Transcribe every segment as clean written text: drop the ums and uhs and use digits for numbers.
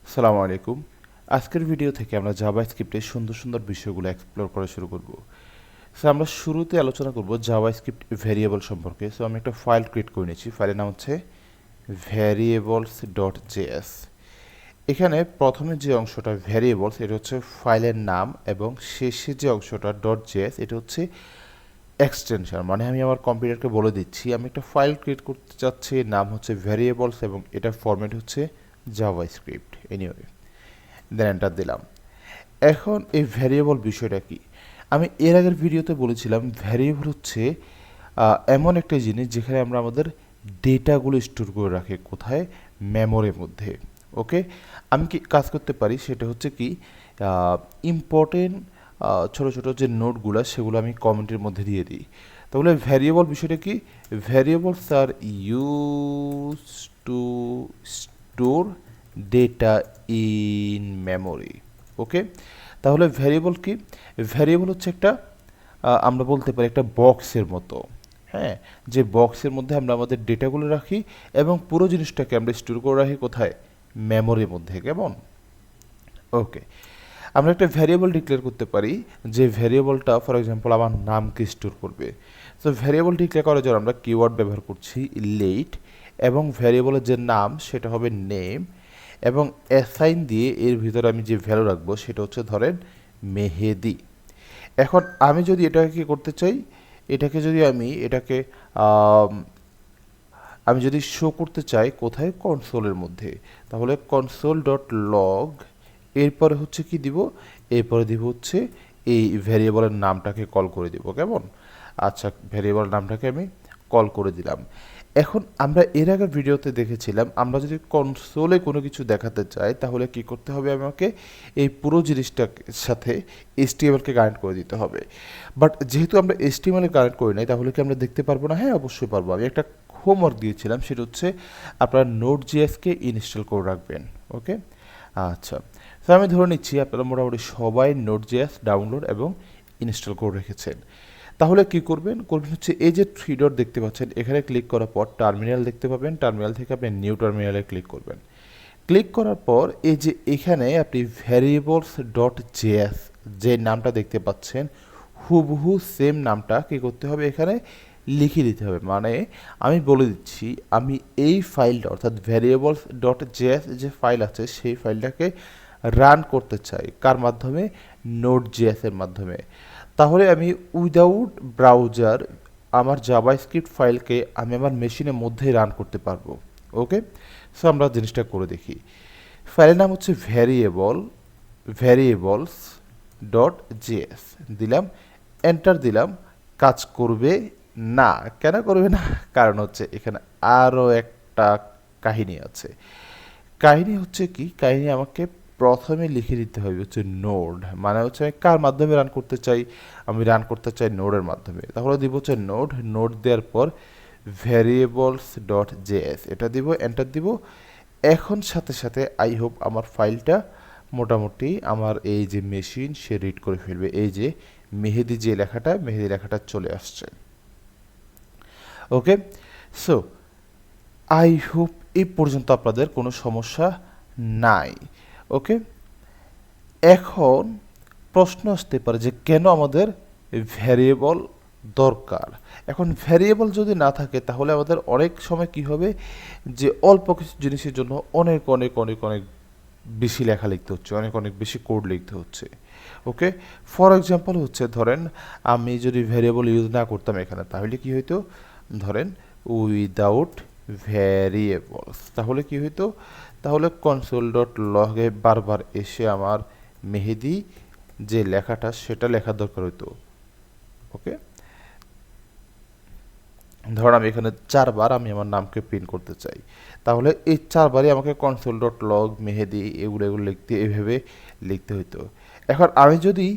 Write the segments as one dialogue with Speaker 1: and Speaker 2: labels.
Speaker 1: আসসালামু আলাইকুম। আজকের ভিডিও থেকে আমরা জাভাস্ক্রিপ্টের সুন্দর সুন্দর বিষয়গুলো এক্সপ্লোর করা শুরু করব। সো আমরা শুরুতে আলোচনা করব জাভাস্ক্রিপ্ট ভেরিয়েবল সম্পর্কে। সো আমি একটা ফাইল ক্রিয়েট করে নিয়েছি। ফাইলের নাম হচ্ছে variables.js। এখানে প্রথমে যে অংশটা ভ্যারিয়েবলস এটা হচ্ছে ফাইলের নাম, এবং শেষে যে অংশটা .js এটা হচ্ছে এক্সটেনশন। মানে আমি আমার কম্পিউটারকে বলে দিচ্ছি আমি একটা ফাইল ক্রিয়েট করতে চাচ্ছি, নাম হচ্ছে ভ্যারিয়েবলস এবং এটার ফরম্যাট হচ্ছে জাভাস্ক্রিপ্ট। এনিওয়ে, দেন এন্টার দিলাম। এখন এই ভ্যারিয়েবল বিষয়টা কি? আমি এর আগের ভিডিওতে বলেছিলাম ভ্যারিয়েবল হচ্ছে এমন একটা জিনিস যেখানে আমরা আমাদের ডেটাগুলো স্টোর করে রাখি। কোথায়? মেমোরির মধ্যে। ওকে, আমি কি কাজ করতে পারি সেটা হচ্ছে কি, ইম্পর্টেন্ট ছোটো ছোটো যে নোটগুলো সেগুলো আমি কমেন্টের মধ্যে দিয়ে দিই। তাহলে ভ্যারিয়েবল বিষয়টা কি? Variables are use to store data in memory. Okay, তাহলে ভ্যারিয়েবল কি? ভ্যারিয়েবল হচ্ছে একটা আমরা বলতে পারি একটা বক্সের মতো। হ্যাঁ, যে বক্সের মধ্যে আমরা আমাদের ডেটাগুলো রাখি এবং পুরো জিনিসটাকে আমরা স্টোর করে রাখি কোথায়? মেমোরির মধ্যে। কেমন? ওকে, আমরা একটা ভ্যারিয়েবল ডিক্লেয়ার করতে পারি যে ভ্যারিয়েবলটা ফর এক্সাম্পল আমার নামকে স্টোর করবে। তো ভ্যারিয়েবল ডিক্লেয়ার করার জন্য আমরা কিওয়ার্ড ব্যবহার করছি লেট, এবং ভ্যারিয়েবলের যে নাম সেটা হবে নেম, এবং অ্যাসাইন দিয়ে এর ভিতরে আমি যে ভ্যালু রাখবো সেটা হচ্ছে ধরেন মেহেদি। এখন আমি যদি এটাকে কি করতে চাই, এটাকে যদি আম, আমি যদি শো করতে চাই কোথায়? কনসোলের মধ্যে। তাহলে কনসোল ডট লগ, এরপরে হচ্ছে কি দিব? এরপরে দিব হচ্ছে এই ভ্যারিয়েবলের নামটাকে কল করে দিব। কেমন? আচ্ছা, ভ্যারিয়েবল নামটাকে আমি কল করে দিলাম। এখন আমরা এর আগের ভিডিওতে দেখেছিলাম আমরা যদি কনসোলে কোনো কিছু দেখাতে চাই তাহলে কি করতে হবে? আমাকে এই পুরো জিনিসটার সাথে এইচটিএমএলকে কানেক্ট করে দিতে হবে। বাট যেহেতু আমরা এইচটিএমএল কানেক্ট করি নাই তাহলে কি আমরা দেখতে পারবো না? হ্যাঁ, অবশ্যই পারবো। আমি একটা হোমওয়ার্ক দিয়েছিলাম, সেটা হচ্ছে আপনারা নোট জিএসকে ইনস্টল করে রাখবেন। ওকে, আচ্ছা। তো আমি ধরে নিচ্ছি আপনারা মোটামুটি সবাই নোট জিএস ডাউনলোড এবং ইনস্টল করে রেখেছেন। তাহলে কি করবেন? করবেন হচ্ছে এই যে থ্রি ডট দেখতে পাচ্ছেন এখানে ক্লিক করার পর টার্মিনাল দেখতে পাবেন। টার্মিনাল থেকে আপনি নিউ টার্মিনালে ক্লিক করবেন। ক্লিক করার পর এই যে এখানে আপনি ভ্যারিয়েবলস ডট জেএস যে নামটা দেখতে পাচ্ছেন হুবহু সেম নামটা কী করতে হবে? এখানে লিখে দিতে হবে। মানে আমি বলে দিচ্ছি আমি এই ফাইলটা অর্থাৎ ভ্যারিয়েবলস ডট জেএস যে ফাইল আছে সেই ফাইলটাকে রান করতে চাই কার মাধ্যমে? নোট জেএসের মাধ্যমে। তাহলে আমি উইদাউট ব্রাউজার আমার জাভাস্ক্রিপ্ট ফাইলকে আমি আমার মেশিনের মধ্যেই রান করতে পারবো। ওকে, সো আমরা জিনিসটা করে দেখি। ফাইলের নাম হচ্ছে ভ্যারিয়েবলস ডট জেএস দিলাম, এন্টার দিলাম। কাজ করবে না। কেন করবে না? কারণ হচ্ছে এখানে আরও একটা কাহিনী আছে। কাহিনী হচ্ছে কি? কাহিনী আমাকে প্রথমে লিখে দিতে হবে হচ্ছে নোড। মানে হচ্ছে আমি কার মাধ্যমে রান করতে চাই? আমি রান করতে চাই নোডের মাধ্যমে। তাহলে দিব হচ্ছে নোড। নোড দেওয়ার পর ভ্যারিয়েবলস ডট জেএস এটা দিব, এন্টার দিব। এখন সাথে সাথে আই হোপ আমার ফাইলটা মোটামুটি আমার এই যে মেশিন সে রিড করে ফেলবে। এই যে মেহেদি যে লেখাটা, মেহেদি লেখাটা চলে আসছে। ওকে, সো আই হোপ এই পর্যন্ত আপনাদের কোনো সমস্যা নাই। ওকে, এখন প্রশ্ন আসতে পারে যে কেন আমাদের ভ্যারিয়েবল দরকার। এখন ভ্যারিয়েবল যদি না থাকে তাহলে আমাদের অনেক সময় কি হবে, যে অল্প কিছু জিনিসের জন্য অনেক অনেক অনেক অনেক বেশি লেখা লিখতে হচ্ছে, অনেক অনেক বেশি কোড লিখতে হচ্ছে। ওকে, ফর এক্সাম্পল হচ্ছে ধরেন আমি যদি ভ্যারিয়েবল ইউজ না করতাম এখানে তাহলে কি হইতো? ধরেন উইদাউট ভ্যারিয়েবলস, তাহলে কি হইতো? তাহলে কনসোল ডট লগে বারবার এসে আমার মেহেদি যে লেখাটা সেটা লেখার দরকার হইতো। ওকে, ধরুন আমি এখানে 4 বার আমি আমার নামকে প্রিন্ট করতে চাই, তাহলে এই 4 বারই আমাকে কনসোল ডট লগ মেহেদি এগুলো এগুলো লিখতে এইভাবে লিখতে হইতো। এখন আমি যদি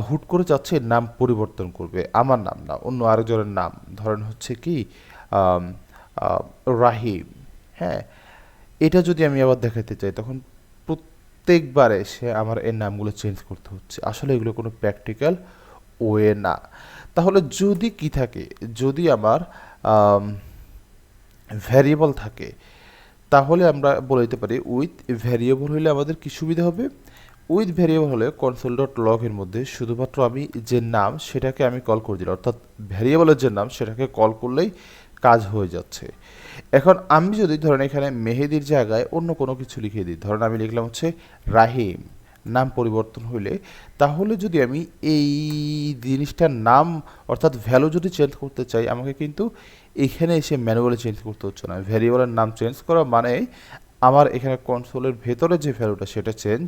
Speaker 1: হুট করে চাচ্ছি নাম পরিবর্তন করবে, আমার নাম না অন্য আরেকজনের নাম, ধরেন হচ্ছে কি আম, আহ, রাহিম। হ্যাঁ, এটা যদি আমি আবার দেখাতে চাই তখন প্রত্যেকবার এসে আমার এই নামগুলো চেঞ্জ করতে হচ্ছে। আসলে এগুলো কোনো প্র্যাকটিক্যাল ওয়ে না। তাহলে যদি কি থাকে, যদি আমার ভ্যারিয়েবল থাকে তাহলে আমরা বলে দিতে পারি উইথ ভ্যারিয়েবল হলে আমাদের কি সুবিধা হবে, উইথ ভ্যারিয়েবল হলে কনসোল ডট লগ এর মধ্যে শুধুমাত্র আমি যে নাম সেটাকে আমি কল করে দিলাম, অর্থাৎ ভ্যারিয়েবলের যে নাম সেটাকে কল করলেই কাজ হয়ে যাচ্ছে। এখন আমি যদি ধরেন এখানে মেহেদির জায়গায় অন্য কোনো কিছু লিখে দিই, ধরেন আমি লিখলাম হচ্ছে রাহিম, নাম পরিবর্তন হইলে, তাহলে যদি আমি এই জিনিসটার নাম অর্থাৎ ভ্যালু যদি চেঞ্জ করতে চাই আমাকে কিন্তু এখানে এসে ম্যানুয়ালি চেঞ্জ করতে হচ্ছে না। ভ্যারিয়েবলের নাম চেঞ্জ করা মানে আমার এখানে কনসোলের ভেতরে যে ভ্যালুটা সেটা চেঞ্জ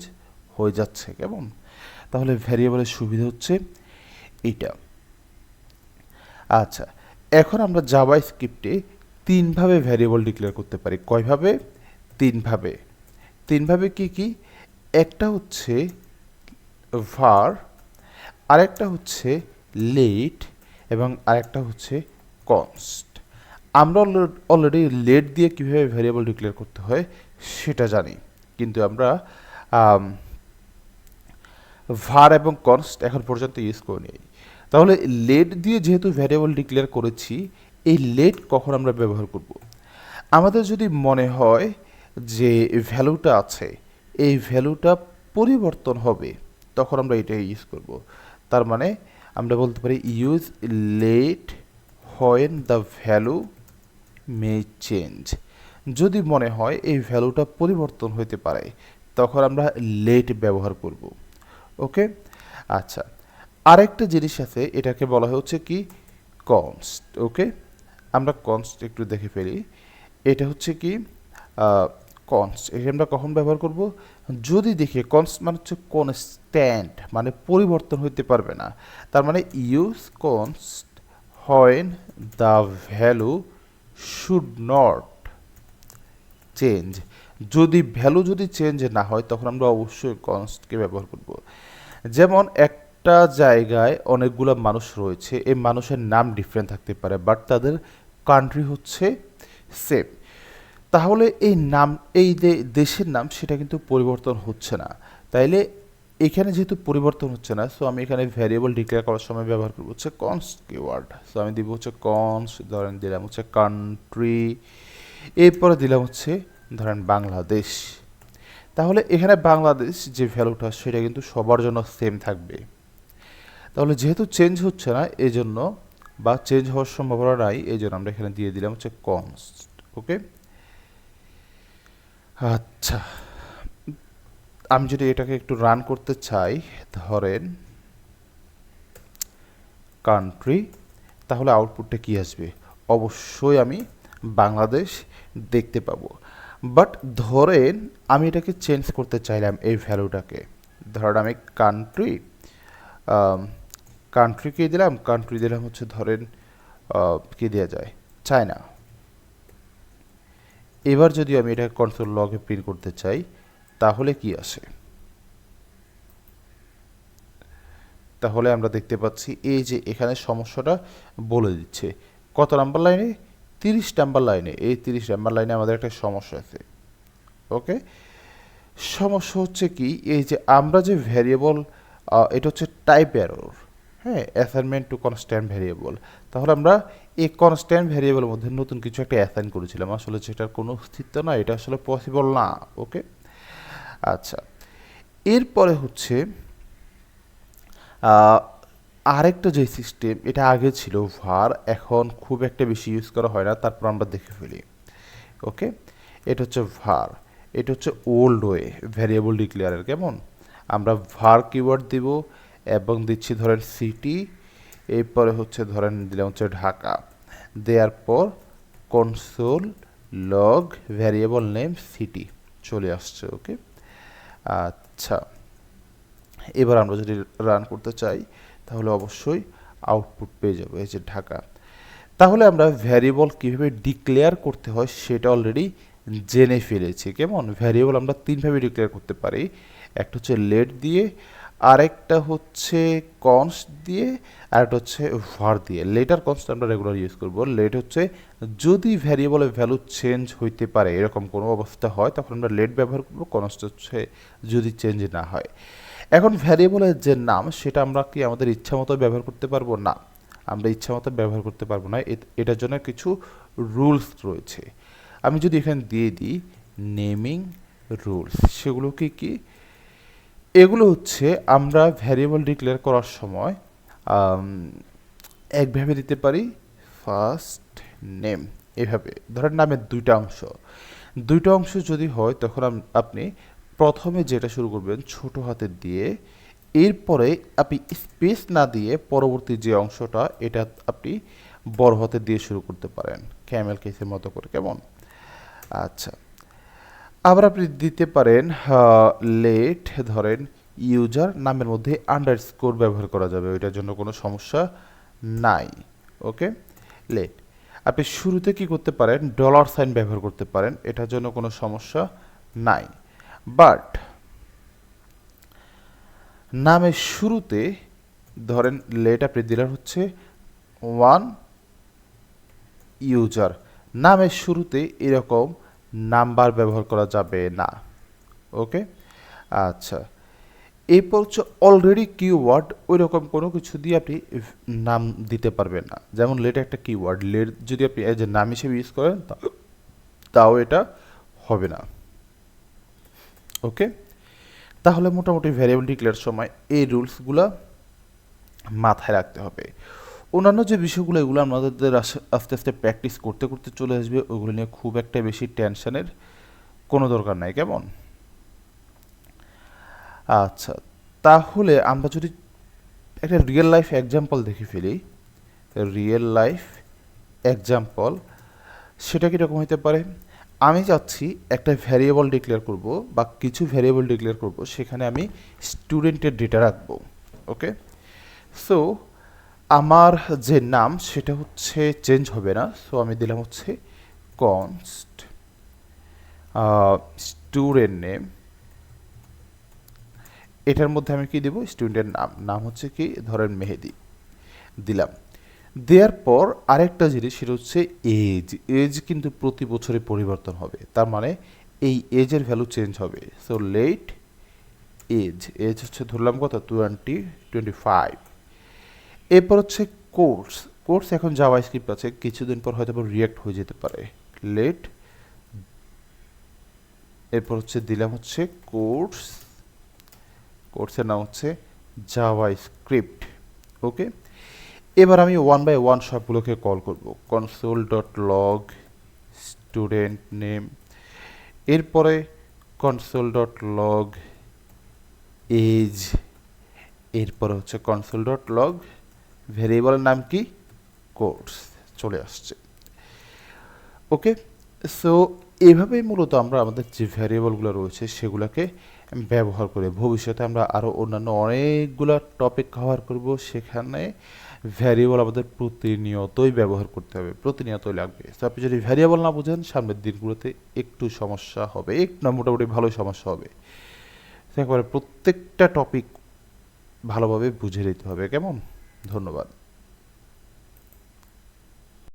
Speaker 1: হয়ে যাচ্ছে। কেমন? তাহলে ভ্যারিয়েবলের সুবিধা হচ্ছে এইটা। আচ্ছা, এখন আমরা জাভা স্ক্রিপ্টে তিনভাবে ভ্যারিয়েবল ডিক্লেয়ার করতে পারি। কয়ভাবে? তিনভাবে। তিনভাবে কি কি? একটা হচ্ছে var, আরেকটা হচ্ছে লেট এবং আরেকটা হচ্ছে কনস্ট। আমরা অলরেডি লেট দিয়ে কীভাবে ভ্যারিয়েবল ডিক্লেয়ার করতে হয় সেটা জানি, কিন্তু আমরা var এবং কনস্ট এখন পর্যন্ত ইউজ করিনি। তাহলে লেট দিয়ে যেহেতু ভ্যারিয়েবল ডিক্লেয়ার করেছি, এই লেট কখন আমরা ব্যবহার করব? আমাদের যদি মনে হয় যে ভ্যালুটা আছে এই ভ্যালুটা পরিবর্তন হবে, তখন আমরা এটা ইউজ করব। তার মানে আমরা বলতে পারি use late when the value may change. যদি মনে হয় এই ভ্যালুটা পরিবর্তন হতে পারে তখন আমরা লেট ব্যবহার করব। ওকে, আচ্ছা, আরেকটা জিনিস আছে, এটাকে বলা হচ্ছে কি কনস্ট। ওকে, আমরা কনস্ট একটু দেখে ফেলি। এটা হচ্ছে কি কনস্ট, এটা আমরা কখন ব্যবহার করব? যদি দেখি কনস্ট মানে হচ্ছে কনস্ট্যান্ট, মানে পরিবর্তন হইতে পারবে না। তার মানে use const when the value should not change. যদি ভ্যালু যদি চেঞ্জ না হয় তখন আমরা অবশ্যই কনস্টকে ব্যবহার করব। যেমন একটা জায়গায় অনেকগুলো মানুষ রয়েছে, এই মানুষের নাম ডিফারেন্ট থাকতে পারে বাট তাদের কান্ট্রি হচ্ছে সেম। তাহলে এই নাম, এই দেশের নাম সেটা কিন্তু পরিবর্তন হচ্ছে না। তাইলে এখানে যেহেতু পরিবর্তন হচ্ছে না, সো আমি এখানে ভ্যারিয়েবল ডিক্লেয়ার করার সময় ব্যবহার করবো হচ্ছে কনস্ট কিওয়ার্ড। সো আমি দিব হচ্ছে কনস্ট, ধরেন দিলাম হচ্ছে কান্ট্রি, এরপরে দিলাম হচ্ছে ধরেন বাংলাদেশ। তাহলে এখানে বাংলাদেশ যে ভ্যালুটা সেটা কিন্তু সবার জন্য সেম থাকবে। তাহলে যেহেতু চেঞ্জ হচ্ছে না এই জন্য, বা চেঞ্জ হওয়ার সম্ভাবনা নাই, এই জন্য আমরা এখানে দিয়ে দিলাম হচ্ছে কনস্ট। ওকে, আচ্ছা, আমি যদি এটাকে একটু রান করতে চাই, ধরেন কান্ট্রি, তাহলে আউটপুটটা কি আসবে? অবশ্যই আমি বাংলাদেশ দেখতে পাবো। বাট ধরেন আমি এটাকে চেঞ্জ করতে চাইলাম এই ভ্যালুটাকে, ধরেন আমি কান্ট্রি, কান্ট্রি দিলাম, কান্ট্রি দিলাম হচ্ছে ধরেন কি দেওয়া যায়, চায়না। এবার যদি আমি এটা কনসোল লগে প্রিন্ট করতে চাই তাহলে কি আসে? তাহলে আমরা দেখতে পাচ্ছি এই যে এখানে সমস্যাটা বলে দিচ্ছে কত নাম্বার লাইনে, 30 নাম্বার লাইনে। এই 30 নাম্বার লাইনে আমাদের একটা সমস্যা আছে। ওকে, সমস্যা হচ্ছে কি, এই যে আমরা যে ভ্যারিয়েবল, এটা হচ্ছে টাইপ এরর, হ্যাঁ, অ্যাসাইনমেন্ট টু কনস্ট্যান্ট ভ্যারিয়েবল। তাহলে আমরা এই কনস্ট্যান্ট ভ্যারিয়েবলের মধ্যে নতুন কিছু একটা অ্যাসাইন করেছিলাম, আসলে যেটার কোনো অস্তিত্ব না, এটা আসলে পসিবল না। ওকে, আচ্ছা, এরপরে হচ্ছে আরেকটা যে সিস্টেম, এটা আগে ছিল ভার, এখন খুব একটা বেশি ইউজ করা হয় না, তারপর আমরা দেখে ফেলি। ওকে, এটা হচ্ছে ভার, এটা হচ্ছে ওল্ড ওয়ে ভ্যারিয়েবল ডিক্লেয়ারের। কেমন? আমরা ভার কিওয়ার্ড দিব এবং দিচ্ছি ধরেন সিটি, এরপরে হচ্ছে ধরেন দিলাম হচ্ছে ঢাকা, দেওয়ার পর console log variable name city চলে আসছে। ওকে, আচ্ছা, এবার আমরা যদি রান করতে চাই তাহলে অবশ্যই আউটপুট পেয়ে যাবো, এই যে ঢাকা। তাহলে আমরা ভ্যারিয়েবল কীভাবে ডিক্লেয়ার করতে হয় সেটা অলরেডি জেনে ফেলেছি। কেমন? ভ্যারিয়েবল আমরা তিনভাবে ডিক্লেয়ার করতে পারি, একটা হচ্ছে লেট দিয়ে, আরেকটা হচ্ছে কনস্ট দিয়ে, আর একটা হচ্ছে ভার দিয়ে। লেটার কনস্ট আমরা রেগুলার ইউজ করব। লেট হচ্ছে যদি ভ্যারিয়েবলের ভ্যালু চেঞ্জ হইতে পারে, এরকম কোনো অবস্থা হয় তখন আমরা লেট ব্যবহার করব। কনস্ট হচ্ছে যদি চেঞ্জ না হয়। এখন ভ্যারিয়েবলের যে নাম সেটা আমরা কি আমাদের ইচ্ছা মতো ব্যবহার করতে পারবো? না, আমরা ইচ্ছা মতো ব্যবহার করতে পারবো না, এটার জন্য কিছু রুলস রয়েছে। আমি যদি এখানে দিয়ে দিই নেমিং রুলস, সেগুলো কি এগুলো হচ্ছে আমরা ভ্যারিয়েবল ডিক্লেয়ার করার সময় একভাবে দিতে পারি ফার্স্ট নেম, এভাবে ধরেন নামের দুইটা অংশ যদি হয় তখন আপনি প্রথমে যেটা শুরু করবেন ছোট হাতের দিয়ে, এরপরে আপনি স্পেস না দিয়ে পরবর্তী যে অংশটা এটা আপনি বড় হাতের দিয়ে শুরু করতে পারেন, ক্যামেল কেসের মতো করে, কেমন? আচ্ছা, আবার আপনি দিতে পারেন লেট, ধরেন ইউজার নামের মধ্যে আন্ডারস্কোর ব্যবহার করা যাবে, ওইটার জন্য কোনো সমস্যা নাই। ওকে, লেট আপনি শুরুতে কি করতে পারেন ডলার সাইন ব্যবহার করতে পারেন, এটার জন্য কোনো সমস্যা নাই। বাট নামের শুরুতে ধরেন লেট আপনি দিলেন হচ্ছে ওয়ান ইউজার, নামের শুরুতে এরকম নাম্বার ব্যবহার করা যাবে না। ওকে, আচ্ছা, এরপর হচ্ছে অলরেডি কিওয়ার্ড, ওই রকম কোনো কিছু দিয়ে আপনি নাম দিতে পারবেন না, যেমন লেট একটা কিওয়ার্ড, লেট যদি আপনি এজ এ নাম হিসেবে ইউজ করেন তাও এটা হবে না। ওকে, তাহলে মোটামুটি ভ্যারিয়েবল ডিক্লেয়ার সময় এই রুলসগুলো মাথায় রাখতে হবে। অন্যান্য যে বিষয়গুলো এগুলো আমাদের আস্তে আস্তে প্র্যাকটিস করতে করতে চলে আসবে, ওগুলো নিয়ে খুব একটা বেশি টেনশনের কোনো দরকার নাই, কেমন? আচ্ছা, তাহলে আমরা যদি একটা রিয়েল লাইফ এক্সাম্পল দেখে ফেলি, রিয়েল লাইফ এক্সাম্পল সেটা কীরকম হতে পারে? আমি চাচ্ছি একটা ভ্যারিয়েবল ডিক্লেয়ার করব বা কিছু ভ্যারিয়েবল ডিক্লেয়ার করব, সেখানে আমি স্টুডেন্টের ডেটা রাখবো। ওকে, সো আমার যে নাম সেটা হচ্ছে চেঞ্জ হবে না, সো আমি দিলাম হচ্ছে কনস্ট স্টুডেন্ট নেম, এটার মধ্যে আমি কি দেব স্টুডেন্টের নাম হচ্ছে কি ধরেন মেহেদি দিলাম। দেওয়ার পর আরেকটা জিনিস সেটা হচ্ছে এজ কিন্তু প্রতি বছরে পরিবর্তন হবে, তার মানে এই এজের ভ্যালু চেঞ্জ হবে। সো লেট এজ হচ্ছে ধরলাম কত 25। এরপর হচ্ছে কোর্স এখন জাভাস্ক্রিপ্ট আছে, কিছুদিন পর হয়তো রিয়াক্ট হয়ে যেতে পারে, লেট এরপর হচ্ছে দিলাম হচ্ছে কোর্সের নাম হচ্ছে জাভাস্ক্রিপ্ট। ওকে, এবার আমি ওয়ান বাই ওয়ান সবগুলোকে কল করব, console dot log student name, এরপরে কনসোল ডট লগ এজ, এরপরে হচ্ছে কনসোল ডট লগ ভ্যারিয়েবলের নাম কি কোর্স, চলে আসছে। ওকে, সো এভাবেই মূলত আমরা আমাদের যে ভ্যারিয়েবলগুলো রয়েছে সেগুলোকে ব্যবহার করে ভবিষ্যতে আমরা আরও অন্যান্য অনেকগুলো টপিক কভার করব, সেখানে ভ্যারিয়েবল আমাদের প্রতিনিয়তই ব্যবহার করতে হবে, প্রতিনিয়তই লাগবে। তো আপনি যদি ভ্যারিয়েবল না বুঝেন সামনের দিনগুলোতে একটু সমস্যা হবে, একটু না মোটামুটি ভালোই সমস্যা হবে। একবারে প্রত্যেকটা টপিক ভালোভাবে বুঝে নিতে হবে, কেমন? ধন্যবাদ।